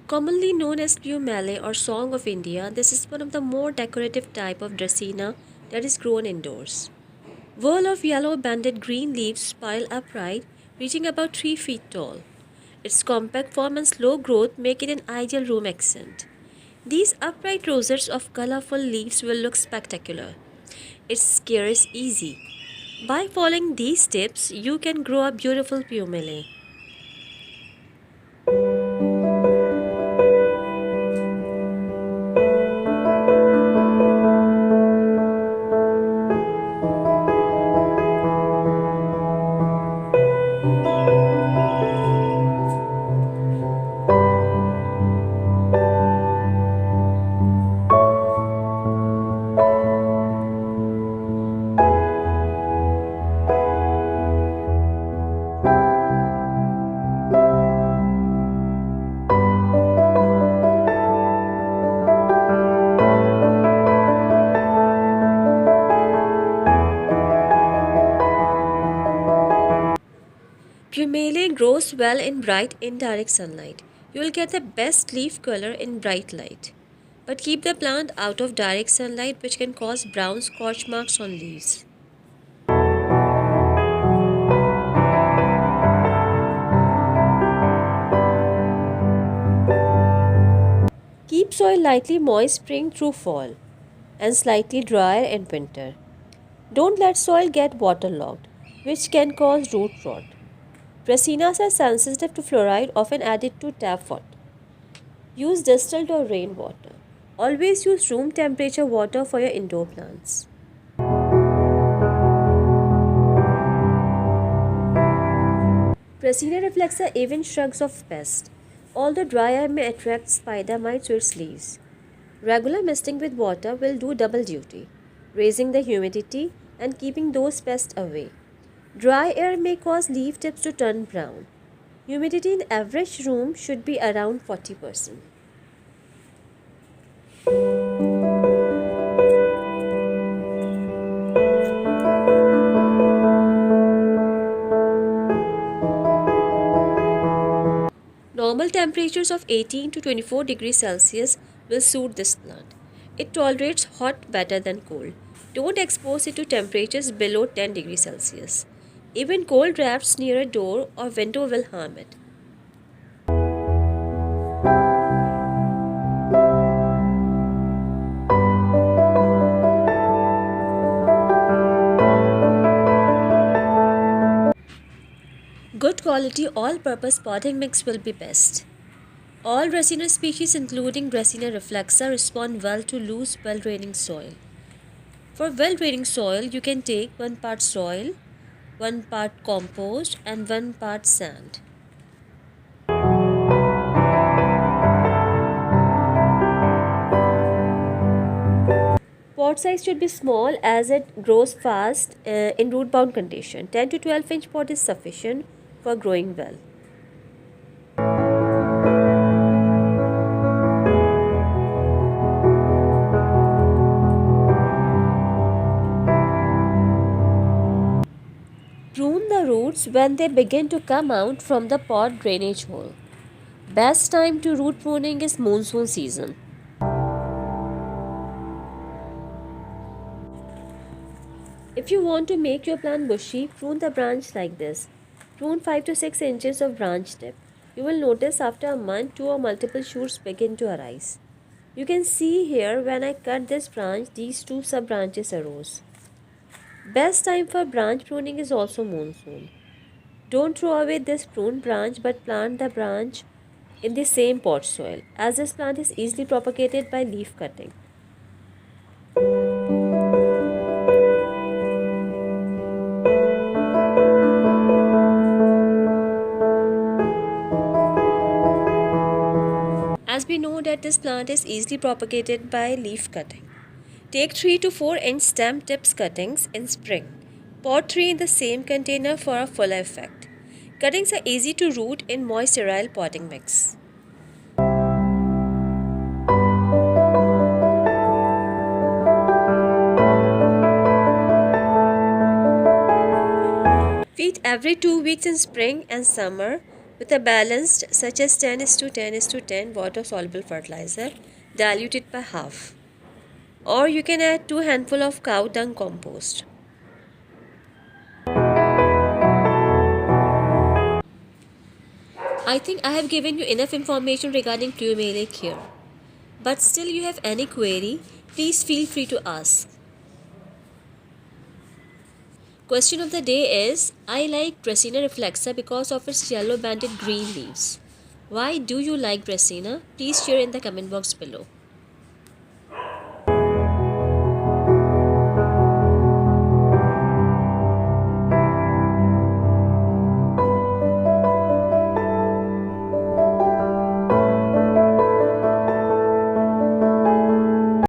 Commonly known as Pumale or Song of India, this is one of the more decorative type of Dracaena that is grown indoors. Whirl of yellow banded green leaves pile upright, reaching about 3 feet tall. Its compact form and slow growth make it an ideal room accent. These upright rosettes of colorful leaves will look spectacular. Its care is easy. By following these tips, you can grow a beautiful pumele. Pumele grows well in bright indirect sunlight. You will get the best leaf color in bright light. But keep the plant out of direct sunlight, which can cause brown scorch marks on leaves. Keep soil lightly moist spring through fall and slightly drier in winter. Don't let soil get waterlogged, which can cause root rot. Dracaenas are sensitive to fluoride, often added to tap water. Use distilled or rainwater. Always use room temperature water for your indoor plants. Dracaena reflexa even shrugs off pests, although dry air may attract spider mites to its leaves. Regular misting with water will do double duty, raising the humidity and keeping those pests away. Dry air may cause leaf tips to turn brown. Humidity in average room should be around 40%. Normal temperatures of 18 to 24 degrees Celsius will suit this plant. It tolerates hot better than cold. Don't expose it to temperatures below 10 degrees Celsius. Even cold drafts near a door or window will harm it. Good quality all-purpose potting mix will be best. All Dracaena species including Dracaena reflexa respond well to loose, well-draining soil. For well-draining soil, you can take 1 part soil, 1 part compost and 1 part sand. Pot size should be small as it grows fast in root bound condition. 10 to 12 inch pot is sufficient for growing well. Prune the roots when they begin to come out from the pot drainage hole. Best time to root pruning is monsoon season. If you want to make your plant bushy, prune the branch like this. Prune 5 to 6 inches of branch tip. You will notice after a month 2 or multiple shoots begin to arise. You can see here when I cut this branch, these 2 sub branches arose. Best time for branch pruning is also monsoon. Don't throw away this pruned branch but plant the branch in the same pot soil, as this plant is easily propagated by leaf cutting. As we know that this plant is easily propagated by leaf cutting. Take 3 to 4 inch stem tips cuttings in spring. Pot 3 in the same container for a fuller effect. Cuttings are easy to root in moist sterile potting mix. Feed every 2 weeks in spring and summer With a balanced, such as 10 is to 10 is to 10 water soluble fertilizer, dilute it by half. Or you can add 2 handful of cow dung compost. I think I have given you enough information regarding plumeric here. But still you have any query, please feel free to ask. Question of the day is, I like Dracaena reflexa because of its yellow banded green leaves. Why do you like Dracaena? Please share in the comment box below.